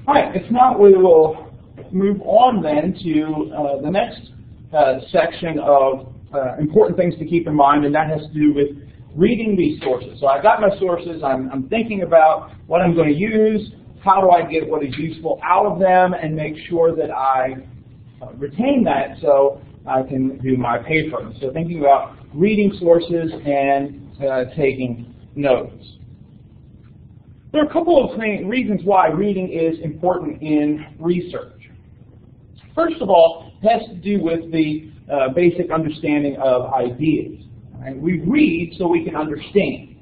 All right, if not, we will move on then to the next section of important things to keep in mind, and that has to do with reading these sources. So I've got my sources, I'm thinking about what I'm going to use, how do I get what is useful out of them, and make sure that I retain that so I can do my paper. So thinking about reading sources and taking notes. There are a couple of reasons why reading is important in research. First of all, it has to do with the basic understanding of ideas. Right? We read so we can understand.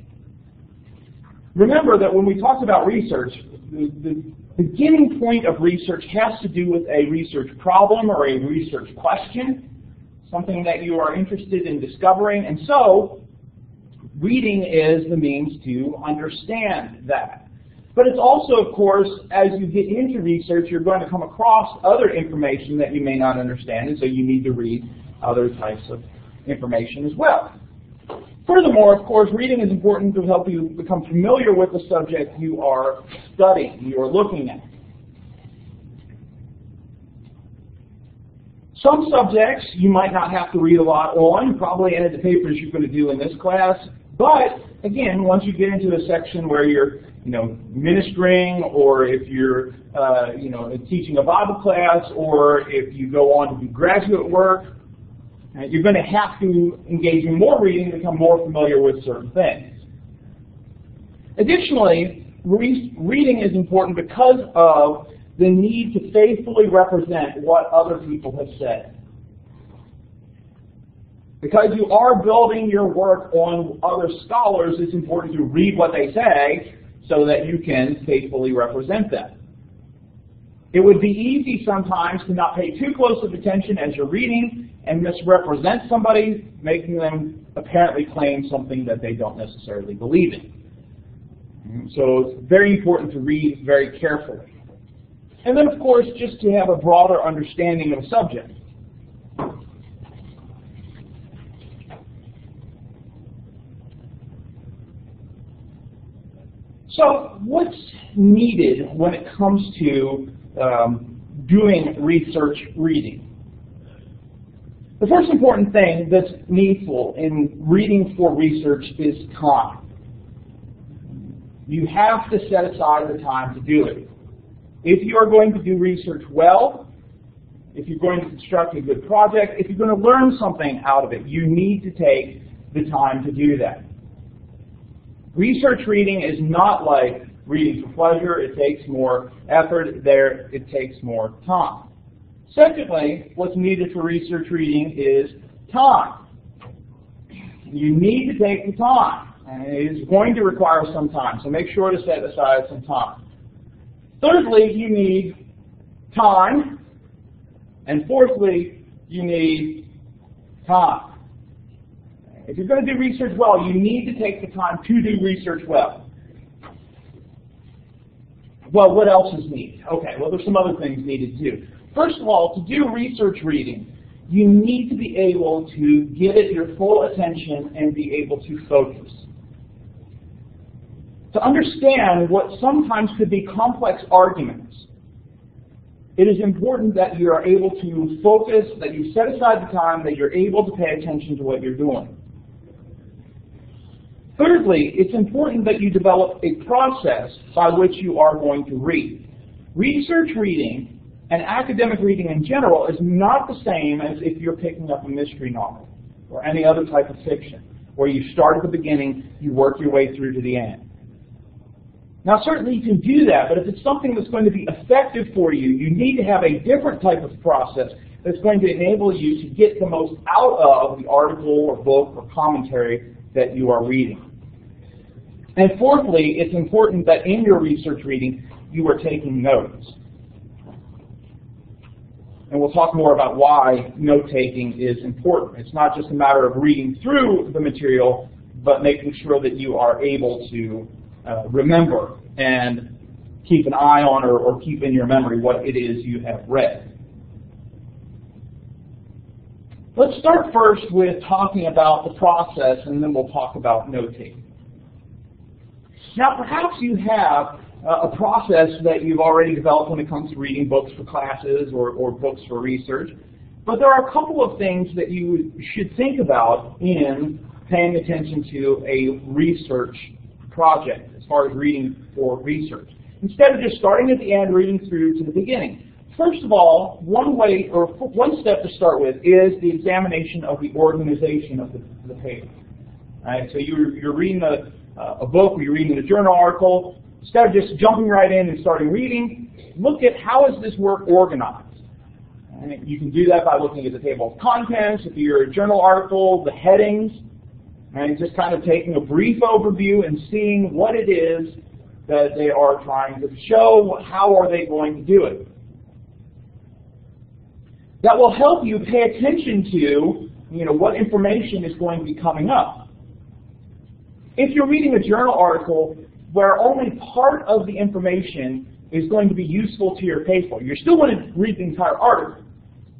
Remember that when we talk about research, the beginning point of research has to do with a research problem or a research question, something that you are interested in discovering, and so reading is the means to understand that. But it's also, of course, as you get into research, you're going to come across other information that you may not understand, and so you need to read other types of information as well. Furthermore, of course, reading is important to help you become familiar with the subject you are studying, you are looking at. Some subjects you might not have to read a lot on, probably any of the papers you're going to do in this class, but again, once you get into a section where you're ministering, or if you're teaching a Bible class, or if you go on to do graduate work, you're going to have to engage in more reading to become more familiar with certain things. Additionally, reading is important because of the need to faithfully represent what other people have said. Because you are building your work on other scholars, it's important to read what they say so that you can faithfully represent them. It would be easy sometimes to not pay too close of attention as you're reading and misrepresent somebody, making them apparently claim something that they don't necessarily believe in. So it's very important to read very carefully. And then, of course, just to have a broader understanding of a subject. So what's needed when it comes to doing research reading? The first important thing that's needful in reading for research is time. You have to set aside the time to do it. If you are going to do research well, if you're going to construct a good project, if you're going to learn something out of it, you need to take the time to do that. Research reading is not like reading for pleasure. It takes more effort. It takes more time. Secondly, what's needed for research reading is time. You need to take the time, and it is going to require some time, so make sure to set aside some time. Thirdly, you need time, and fourthly, you need time. If you're going to do research well, you need to take the time to do research well. Well, what else is needed? Okay, well, there's some other things needed too. First of all, to do research reading, you need to be able to give it your full attention and be able to focus. To understand what sometimes could be complex arguments, it is important that you are able to focus, that you set aside the time, that you're able to pay attention to what you're doing. Thirdly, it's important that you develop a process by which you are going to read. Research reading and academic reading in general is not the same as if you're picking up a mystery novel or any other type of fiction, where you start at the beginning, you work your way through to the end. Now, certainly you can do that, but if it's something that's going to be effective for you, you need to have a different type of process that's going to enable you to get the most out of the article or book or commentary that you are reading. And fourthly, it's important that in your research reading, you are taking notes. And we'll talk more about why note-taking is important. It's not just a matter of reading through the material, but making sure that you are able to remember and keep an eye on or keep in your memory what it is you have read. Let's start first with talking about the process, and then we'll talk about note-taking. Now, perhaps you have a process that you've already developed when it comes to reading books for classes or books for research. But there are a couple of things that you should think about in paying attention to a research project as far as reading for research. Instead of just starting at the end, reading through to the beginning. First of all, one step to start with is the examination of the organization of the paper. Right? So you're reading a book or you're reading a journal article. Instead of just jumping right in and starting reading, look at how is this work organized. And you can do that by looking at the table of contents, if you're a journal article, the headings, and just kind of taking a brief overview and seeing what it is that they are trying to show, how are they going to do it. That will help you pay attention to, what information is going to be coming up. If you're reading a journal article where only part of the information is going to be useful to your paper, you're still going to read the entire article,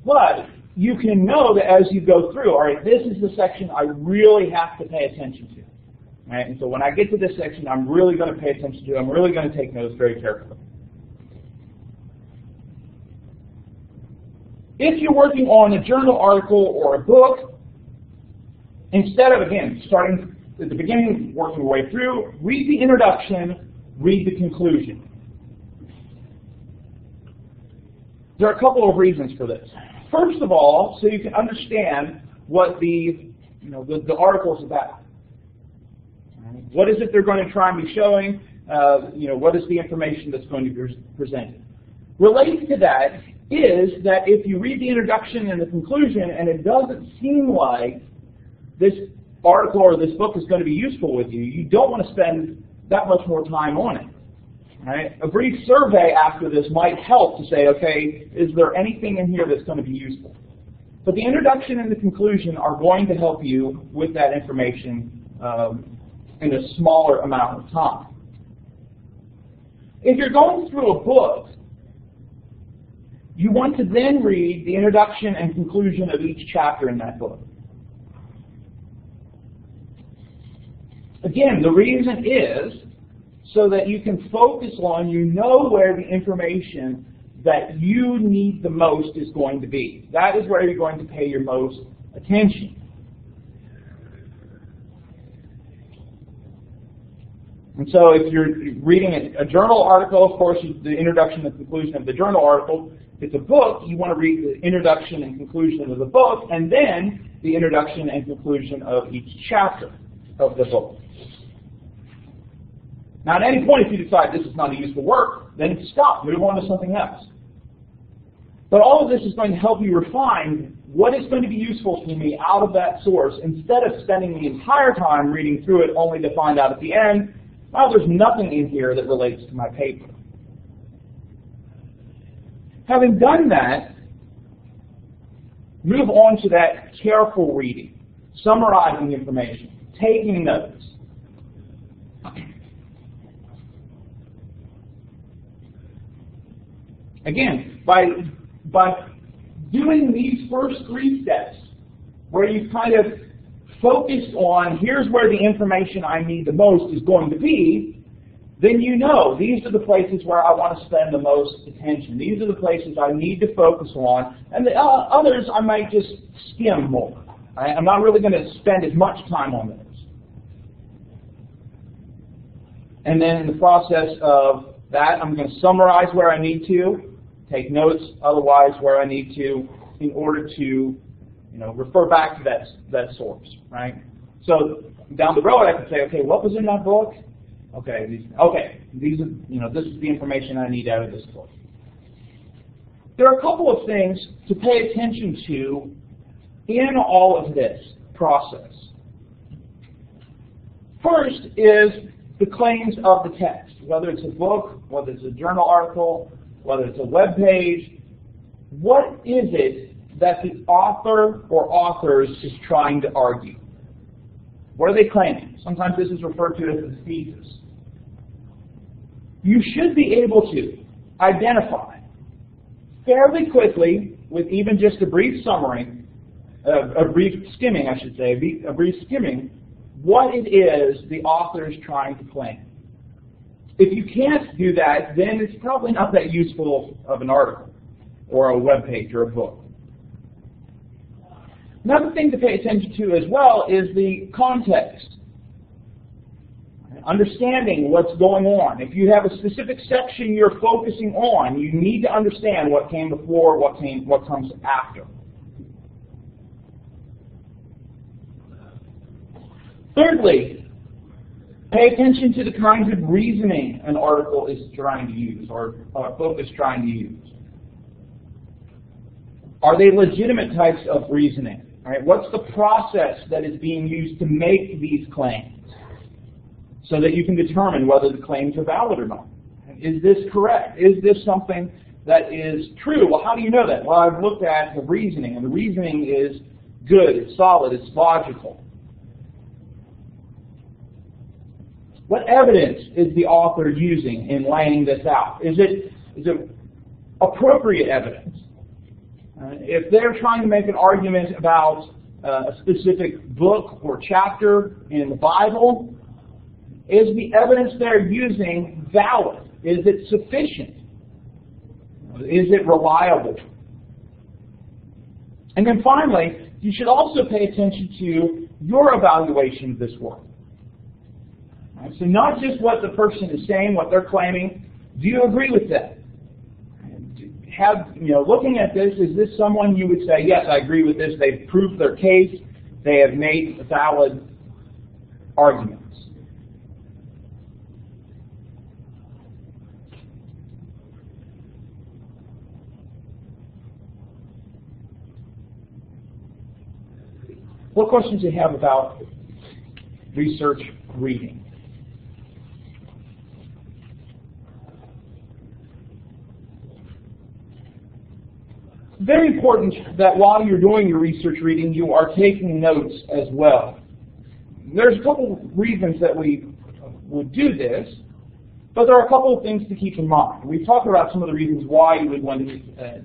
but you can know that as you go through, all right, this is the section I really have to pay attention to. Right? And so when I get to this section, I'm really going to pay attention to it. I'm really going to take notes very carefully. If you're working on a journal article or a book, instead of, again, starting at the beginning, working your way through, read the introduction, read the conclusion. There are a couple of reasons for this. First of all, so you can understand what the article is about. What is it they're going to try and be showing? What is the information that's going to be presented? Related to that is that if you read the introduction and the conclusion and it doesn't seem like this article or this book is going to be useful with you, you don't want to spend that much more time on it. Right? A brief survey after this might help to say, okay, is there anything in here that's going to be useful? But the introduction and the conclusion are going to help you with that information in a smaller amount of time. If you're going through a book, you want to then read the introduction and conclusion of each chapter in that book. Again, the reason is so that you can focus on, where the information that you need the most is going to be. That is where you're going to pay your most attention. And so if you're reading a journal article, of course, the introduction and conclusion of the journal article. If it's a book, you want to read the introduction and conclusion of the book, and then the introduction and conclusion of each chapter of the book. Now, at any point, if you decide this is not a useful work, then stop, move on to something else. But all of this is going to help you refine what is going to be useful to me out of that source, instead of spending the entire time reading through it only to find out at the end, well, there's nothing in here that relates to my paper. Having done that, move on to that careful reading, summarizing information, taking notes. Again, by doing these first three steps, where you kind of focus on here's where the information I need the most is going to be, then these are the places where I want to spend the most attention. These are the places I need to focus on, and the others I might just skim more. Right? I'm not really going to spend as much time on those. And then in the process of that, I'm going to summarize where I need to, take notes otherwise where I need to, in order to refer back to that source. Right? So down the road, I can say, okay, what was in that book? This is the information I need out of this book. There are a couple of things to pay attention to in all of this process. First is the claims of the text, whether it's a book, whether it's a journal article, whether it's a web page. What is it that the author or authors is trying to argue? What are they claiming? Sometimes this is referred to as the thesis. You should be able to identify fairly quickly, with even just a brief summary, a brief skimming, what it is the author is trying to claim. If you can't do that, then it's probably not that useful of an article or a web page or a book. Another thing to pay attention to as well is the context. Understanding what's going on. If you have a specific section you're focusing on, you need to understand what came before, what comes after. Thirdly, pay attention to the kinds of reasoning an article is trying to use, or a book is trying to use. Are they legitimate types of reasoning? All right, what's the process that is being used to make these claims, so that you can determine whether the claims are valid or not? Is this correct? Is this something that is true? Well, how do you know that? Well, I've looked at the reasoning, and the reasoning is good, it's solid, it's logical. What evidence is the author using in laying this out? Is it appropriate evidence? If they're trying to make an argument about a specific book or chapter in the Bible, is the evidence they're using valid? Is it sufficient? Is it reliable? And then finally, you should also pay attention to your evaluation of this work. Right, so not just what the person is saying, what they're claiming. Do you agree with that? Looking at this, is this someone you would say, yes, I agree with this, they've proved their case, they have made valid arguments? What questions do you have about research reading? Very important that while you're doing your research reading, you are taking notes as well. There's a couple reasons that we would do this, but there are a couple of things to keep in mind. We've talked about some of the reasons why you would want to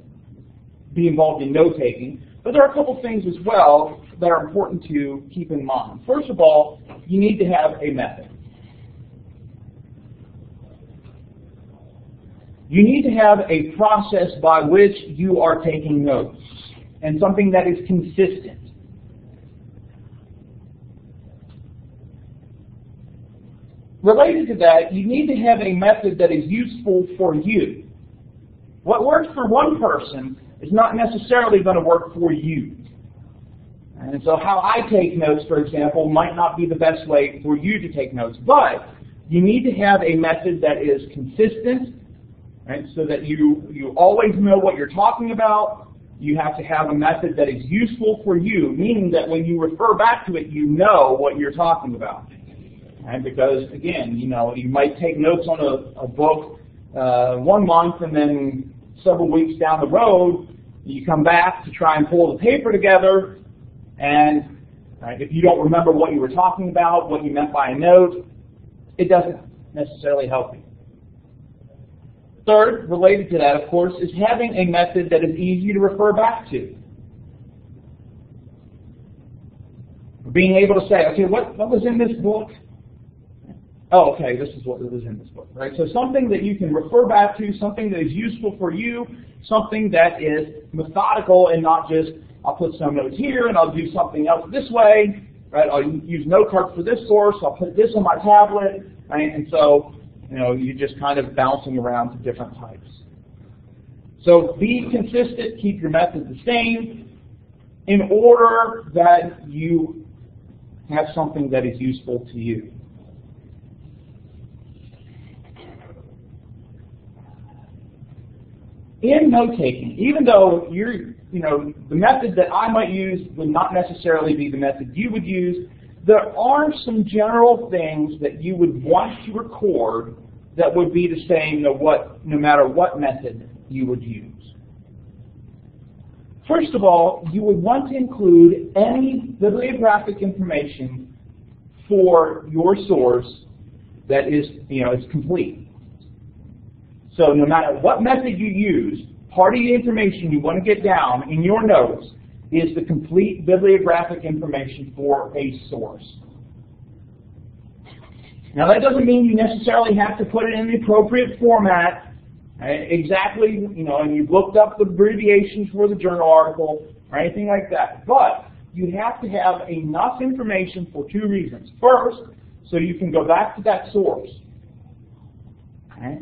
be involved in note-taking, but there are a couple of things as well that are important to keep in mind. First of all, you need to have a method. You need to have a process by which you are taking notes, and something that is consistent. Related to that, you need to have a method that is useful for you. What works for one person is not necessarily going to work for you. And so how I take notes, for example, might not be the best way for you to take notes. But you need to have a method that is consistent, right, so that you always know what you're talking about. You have to have a method that is useful for you, meaning that when you refer back to it, you know what you're talking about. Right? Because, again, you might take notes on a book 1 month, and then several weeks down the road, you come back to try and pull the paper together, and if you don't remember what you were talking about, what you meant by a note, it doesn't necessarily help you. Third, related to that, of course, is having a method that is easy to refer back to. Being able to say, okay, what was in this book? Oh, okay, this is what was in this book, right? So something that you can refer back to, something that is useful for you, something that is methodical and not just, I'll put some notes here and I'll do something else this way, right? I'll use note cards for this source, I'll put this on my tablet, right? And so, you're just kind of bouncing around to different types. So be consistent, keep your method the same, in order that you have something that is useful to you. In note-taking, even though the method that I might use would not necessarily be the method you would use, there are some general things that you would want to record that would be the same no matter what method you would use. First of all, you would want to include any bibliographic information for your source that is complete. So no matter what method you use, part of the information you want to get down in your notes is the complete bibliographic information for a source. Now that doesn't mean you necessarily have to put it in the appropriate format, exactly, and you've looked up the abbreviations for the journal article or anything like that. But you have to have enough information for two reasons. First, so you can go back to that source. Okay?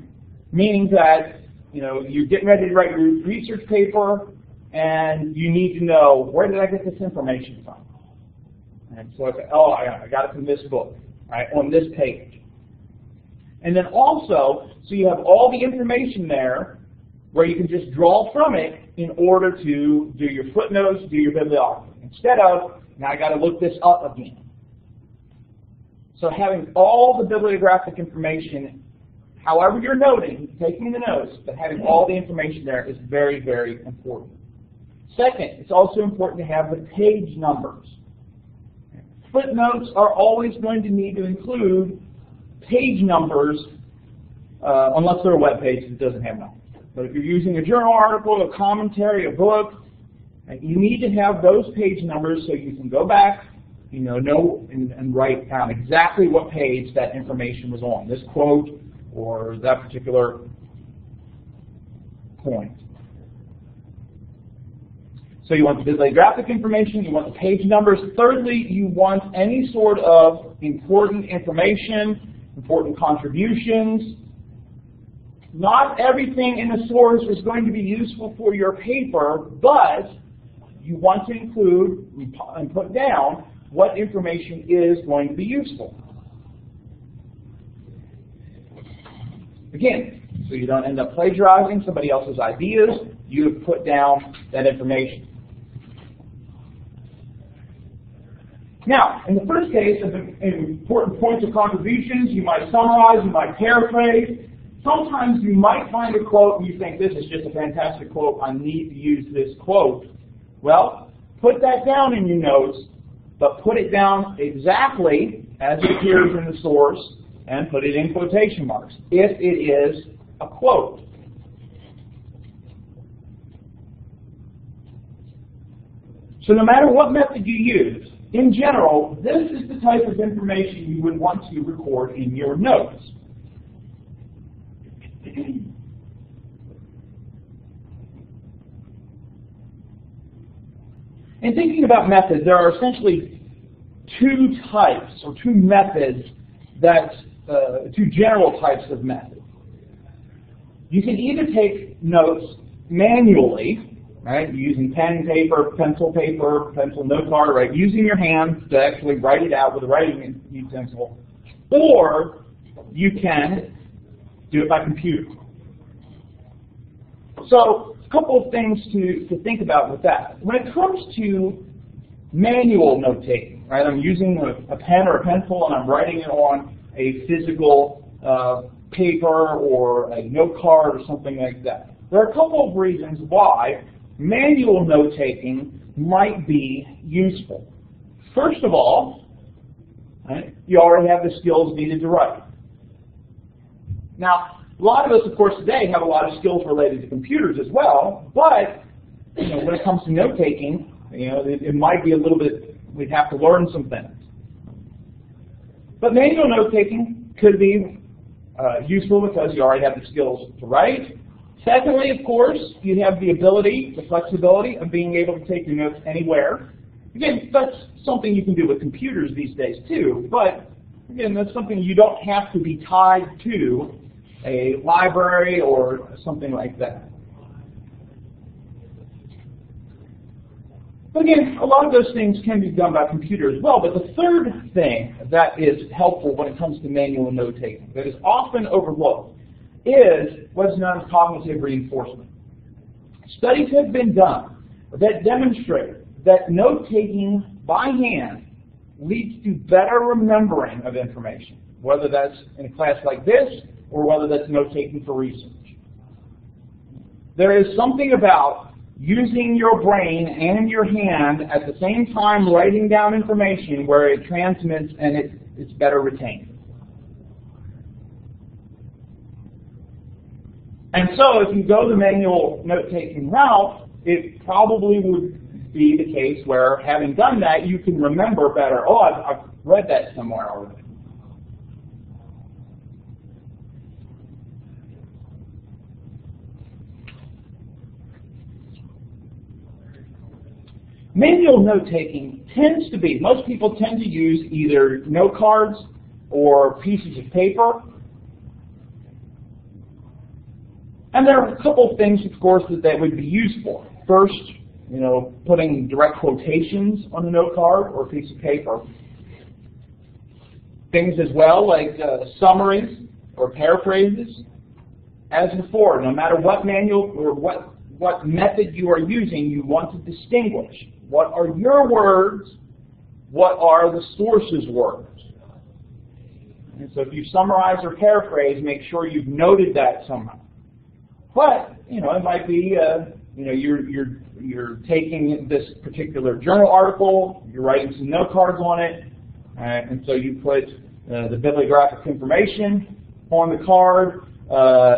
Meaning that, you're getting ready to write your research paper and you need to know, where did I get this information from? And so it's, I got it from this book, right, on this page. And then also, so you have all the information there where you can just draw from it in order to do your footnotes, do your bibliography. Instead of, now I got to look this up again. So having all the bibliographic information, however you're noting, taking the notes, but having all the information there is very, very important. Second, it's also important to have the page numbers. Footnotes are always going to need to include page numbers, unless they're a web page that doesn't have numbers. But if you're using a journal article, a commentary, a book, you need to have those page numbers so you can go back, know and write down exactly what page that information was on, this quote or that particular point. So you want the bibliographic information, you want the page numbers. Thirdly, you want any sort of important information, important contributions. Not everything in the source is going to be useful for your paper, but you want to include and put down what information is going to be useful. Again, so you don't end up plagiarizing somebody else's ideas, you have put down that information. Now, in the first case, of important points of contributions, you might summarize, you might paraphrase. Sometimes you might find a quote and you think, this is just a fantastic quote, I need to use this quote. Well, put that down in your notes, but put it down exactly as it appears in the source and put it in quotation marks if it is a quote. So no matter what method you use, in general, this is the type of information you would want to record in your notes. In thinking about methods, there are essentially two types or two methods two general types of methods. You can either take notes manually, right, using pen, paper, pencil note card, right, using your hands to actually write it out with a writing utensil, or you can do it by computer. So, a couple of things to think about with that. When it comes to manual note-taking, right, I'm using a pen or a pencil and I'm writing it on a physical paper or a note card or something like that. There are a couple of reasons why manual note-taking might be useful. First of all, right, you already have the skills needed to write. Now, a lot of us, of course, today have a lot of skills related to computers as well, but when it comes to note-taking, it might be a little bit, we'd have to learn some things. But manual note-taking could be useful because you already have the skills to write. Secondly, of course, you have the ability, the flexibility of being able to take your notes anywhere. Again, that's something you can do with computers these days too, but again, that's something you don't have to be tied to a library or something like that. But again, a lot of those things can be done by computer as well, but the third thing that is helpful when it comes to manual note-taking that is often overlooked is what's known as cognitive reinforcement. Studies have been done that demonstrate that note-taking by hand leads to better remembering of information, whether that's in a class like this or whether that's note-taking for research. There is something about using your brain and your hand at the same time writing down information where it transmits and it's better retained. And so if you go the manual note-taking route, it probably would be the case where, having done that, you can remember better. Oh, I've read that somewhere already. Manual note-taking tends to be, most people tend to use either note cards or pieces of paper. And there are a couple of things, of course, that would be used for. First, putting direct quotations on a note card or a piece of paper. Things as well like summaries or paraphrases. As before, no matter what manual or what method you are using, you want to distinguish. What are your words? What are the source's words? And so if you summarize or paraphrase, make sure you've noted that somehow. But, it might be, you're taking this particular journal article, you're writing some note cards on it, and so you put the bibliographic information on the card,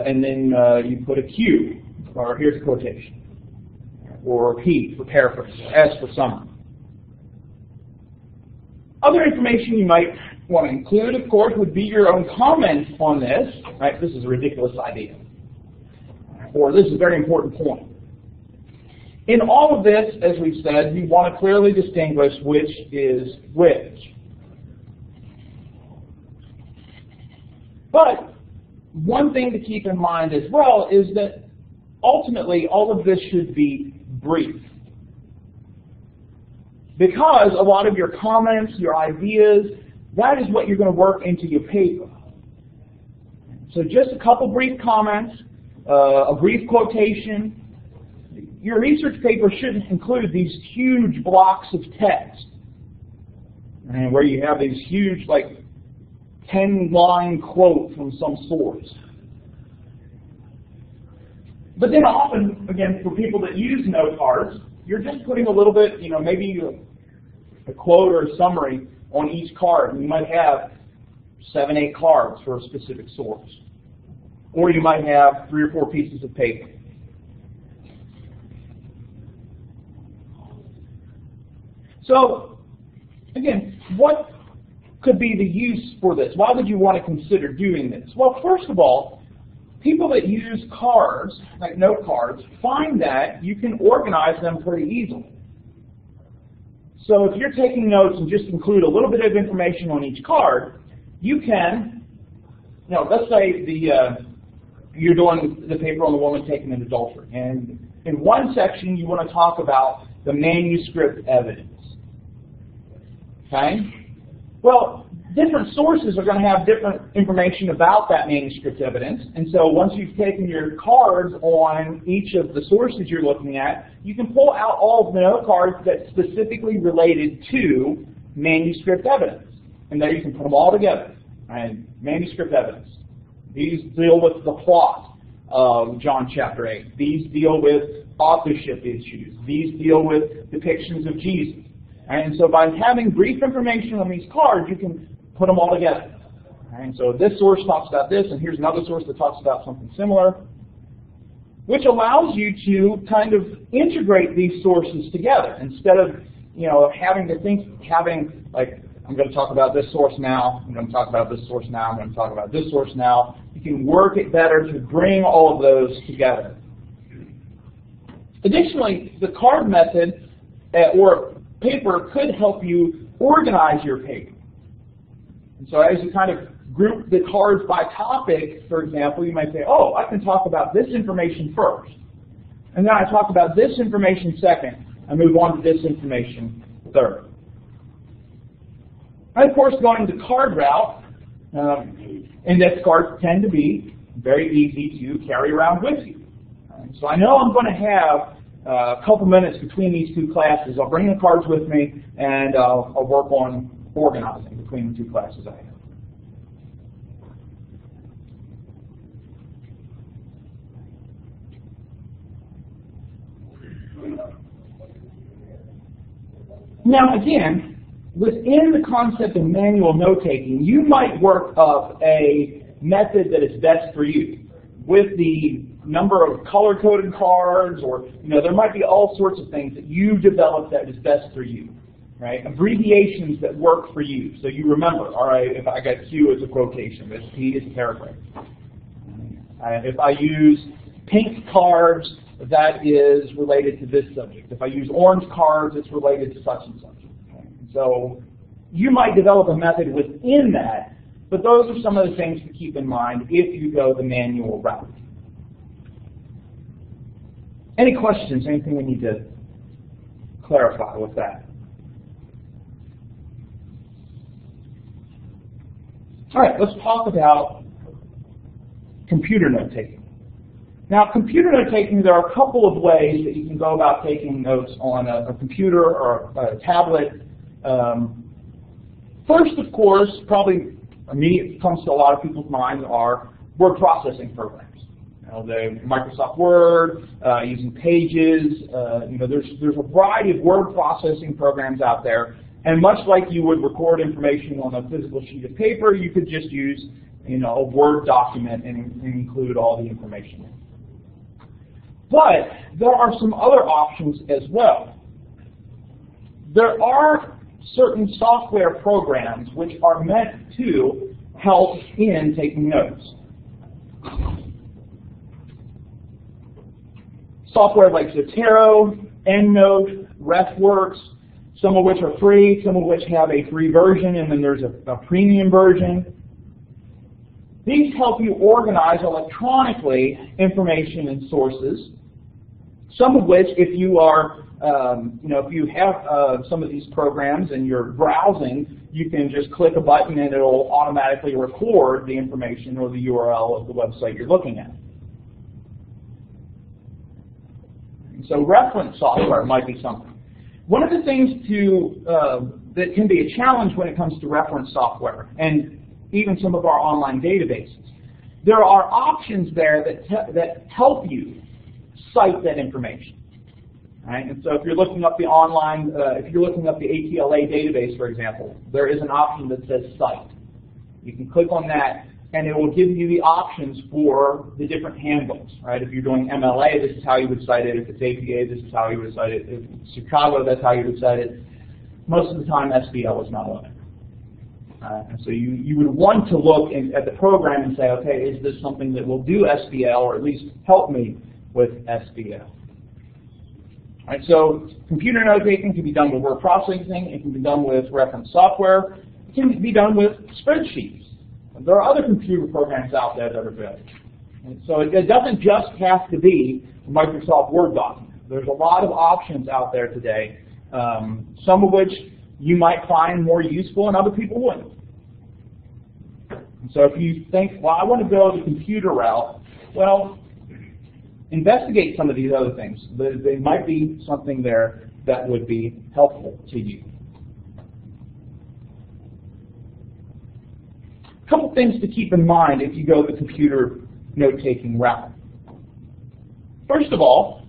and then you put a Q, or here's a quotation, or a P for paraphrase, S for summary. Other information you might want to include, of course, would be your own comments on this. Right? This is a ridiculous idea. Or this is a very important point. In all of this, as we've said, you want to clearly distinguish which is which. But one thing to keep in mind as well is that ultimately all of this should be brief. Because a lot of your comments, your ideas, that is what you're going to work into your paper. So just a couple brief comments, a brief quotation. Your research paper shouldn't include these huge blocks of text, and where you have these huge, 10-line quote from some source. But then often, again, for people that use note cards, you're just putting a little bit, maybe a quote or a summary on each card. And you might have 7, 8 cards for a specific source. Or you might have 3 or 4 pieces of paper. So, again, what could be the use for this? Why would you want to consider doing this? Well, first of all, people that use cards, like note cards, find that you can organize them pretty easily. So if you're taking notes and just include a little bit of information on each card, you can, let's say you're doing the paper on the woman taken in adultery. And in one section, you want to talk about the manuscript evidence. Okay? Well, different sources are going to have different information about that manuscript evidence. And so once you've taken your cards on each of the sources you're looking at, you can pull out all of the note cards that's specifically related to manuscript evidence. And there you can put them all together. Right? Manuscript evidence. These deal with the plot of John chapter 8. These deal with authorship issues. These deal with depictions of Jesus. And so by having brief information on these cards, you can put them all together. And so this source talks about this, and here's another source that talks about something similar, which allows you to kind of integrate these sources together instead of having to think, I'm going to talk about this source now, I'm going to talk about this source now, I'm going to talk about this source now. You can work it better to bring all of those together. Additionally, the card method or paper could help you organize your paper. And so as you kind of group the cards by topic, for example, you might say, I can talk about this information first. And then I talk about this information second. I move on to this information third. And of course, going the card route, index cards tend to be very easy to carry around with you. So I know I'm going to have a couple minutes between these two classes. I'll bring the cards with me, and I'll work on organizing between the two classes I have. Now again, within the concept of manual note-taking, you might work up a method that is best for you with the number of color-coded cards, or there might be all sorts of things that you develop that is best for you, right? Abbreviations that work for you, so you remember. All right, if I got Q as a quotation, if P is a paragraph. If I use pink cards that is related to this subject. If I use orange cards, it's related to such and such. Okay? So you might develop a method within that, but those are some of the things to keep in mind if you go the manual route. Any questions? Anything we need to clarify with that? All right, let's talk about computer note-taking. Now, computer note-taking, there are a couple of ways that you can go about taking notes on a computer or a tablet. First, of course, probably immediately comes to a lot of people's minds are word processing programs. You know, the Microsoft Word, using Pages. There's a variety of word processing programs out there. And much like you would record information on a physical sheet of paper, you could just use, a Word document and include all the information. But there are some other options as well. There are certain software programs which are meant to help in taking notes. Software like Zotero, EndNote, RefWorks, some of which are free, some of which have a free version, and then there's a premium version. These help you organize electronically information and sources, some of which, if you are, if you have some of these programs and you're browsing, you can just click a button and it'll automatically record the information or the URL of the website you're looking at. So reference software might be something. One of the things that can be a challenge when it comes to reference software, and even some of our online databases, there are options there that help you cite that information. Right? And so if you're looking up the online, if you're looking up the ATLA database, for example, there is an option that says cite. You can click on that, and it will give you the options for the different handbooks. Right? If you're doing MLA, this is how you would cite it. If it's APA, this is how you would cite it. If it's Chicago, that's how you would cite it. Most of the time, SBL is not on it. And so you would want to look at the program and say, okay, is this something that will do SBL or at least help me with SBL? All right, so computer note-taking can be done with word processing. It can be done with reference software. It can be done with spreadsheets. There are other computer programs out there that are good. And so it doesn't just have to be a Microsoft Word document. There's a lot of options out there today, some of which you might find more useful and other people wouldn't. And so if you think, well, I want to go the computer route, well, investigate some of these other things. There might be something there that would be helpful to you. A couple things to keep in mind if you go the computer note-taking route. First of all,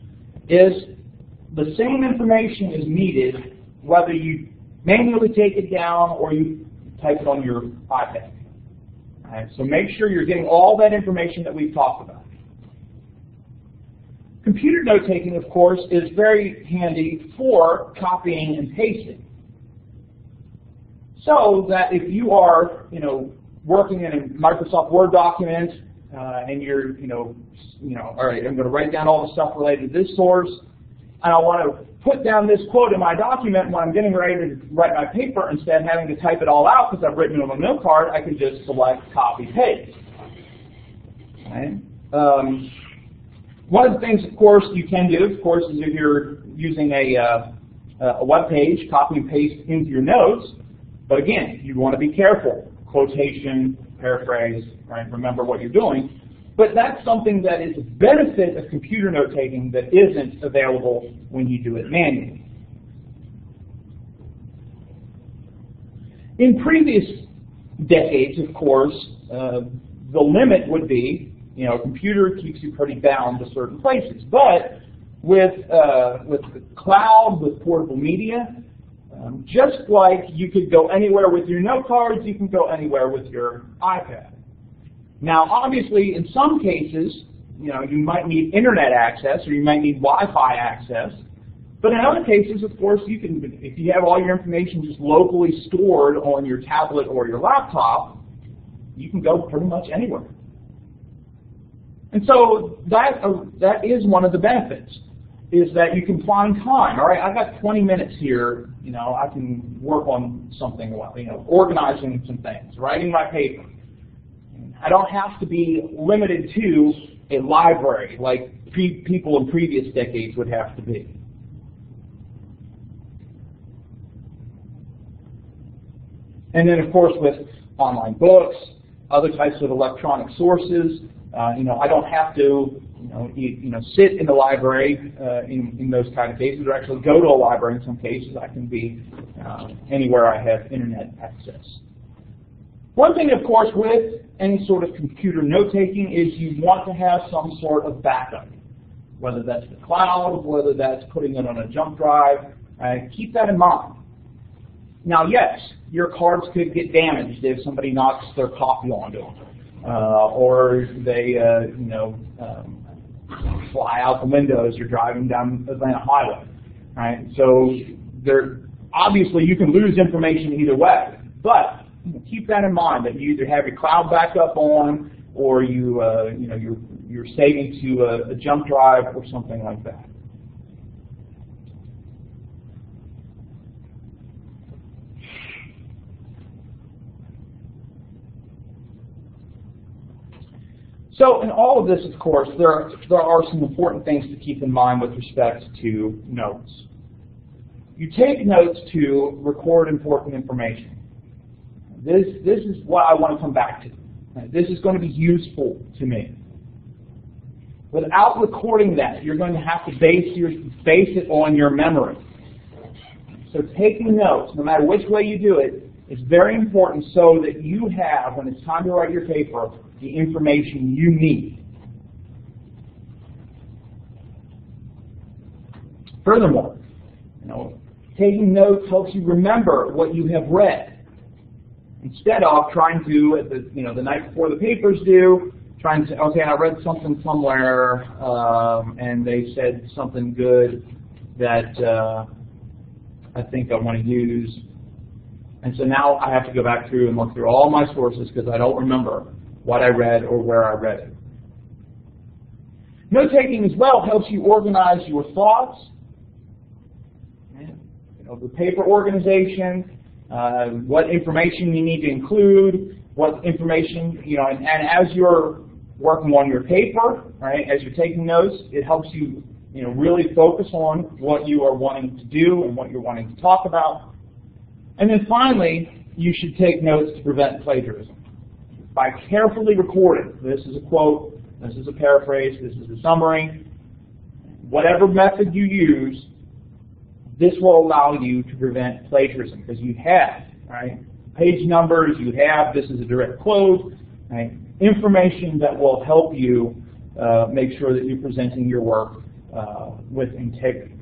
is the same information is needed whether you manually take it down or you type it on your iPad. All right, so make sure you're getting all that information that we've talked about. Computer note-taking, of course, is very handy for copying and pasting. So that if you are, working in a Microsoft Word document and you're, all right, I'm going to write down all the stuff related to this source, and I want to put down this quote in my document when I'm getting ready to write my paper, instead of having to type it all out because I've written it on a note card, I can just select copy paste. Okay. One of the things, of course, you can do, of course, is if you're using a web page, copy and paste into your notes. But again, you want to be careful. Quotation, paraphrase, right? Remember what you're doing. But that's something that is a benefit of computer note-taking that isn't available when you do it manually. In previous decades, of course, the limit would be, a computer keeps you pretty bound to certain places. But with the cloud, with portable media, just like you could go anywhere with your note cards, you can go anywhere with your iPad. Now, obviously, in some cases, you might need internet access or you might need Wi-Fi access. But in other cases, of course, you can, if you have all your information just locally stored on your tablet or your laptop, you can go pretty much anywhere. And so that is one of the benefits, is that you can find time. All right, I've got 20 minutes here. You know, I can work on something, you know, organizing some things, writing my paper. I don't have to be limited to a library like people in previous decades would have to be. And then, of course, with online books, other types of electronic sources, you know, I don't have to, you know, sit in the library in those kind of cases, or actually go to a library in some cases. I can be anywhere I have internet access. One thing, of course, with any sort of computer note-taking is you want to have some sort of backup, whether that's the cloud, whether that's putting it on a jump drive. Keep that in mind. Now, yes, your cards could get damaged if somebody knocks their coffee onto them, or they, you know, fly out the window as you're driving down Atlanta Highway. Right? So, obviously, you can lose information either way, but keep that in mind, that you either have your cloud backup on, or you know, you're saving to a jump drive or something like that. So in all of this, of course, there are some important things to keep in mind with respect to notes. You take notes to record important information. This is what I want to come back to. This is going to be useful to me. Without recording that, you're going to have to base it on your memory. So taking notes, no matter which way you do it, is very important so that you have, when it's time to write your paper, the information you need. Furthermore, you know, taking notes helps you remember what you have read, instead of trying to, the night before the paper's due, trying to say, okay, I read something somewhere, and they said something good that I think I want to use, and so now I have to go back through and look through all my sources because I don't remember what I read or where I read it. Note-taking as well helps you organize your thoughts, the paper organization, what information you need to include, what information, and as you're working on your paper, right, as you're taking notes, it helps you, really focus on what you are wanting to do and what you're wanting to talk about. And then finally, you should take notes to prevent plagiarism. By carefully recording, this is a quote, this is a paraphrase, this is a summary, whatever method you use, this will allow you to prevent plagiarism because you have, right, page numbers, you have, this is a direct quote, right, information that will help you make sure that you're presenting your work with integrity.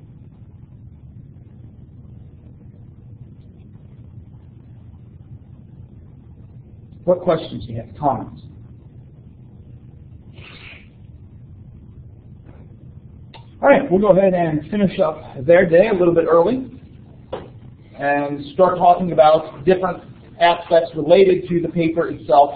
What questions do you have? Comments? All right, we'll go ahead and finish up their day a little bit early and start talking about different aspects related to the paper itself.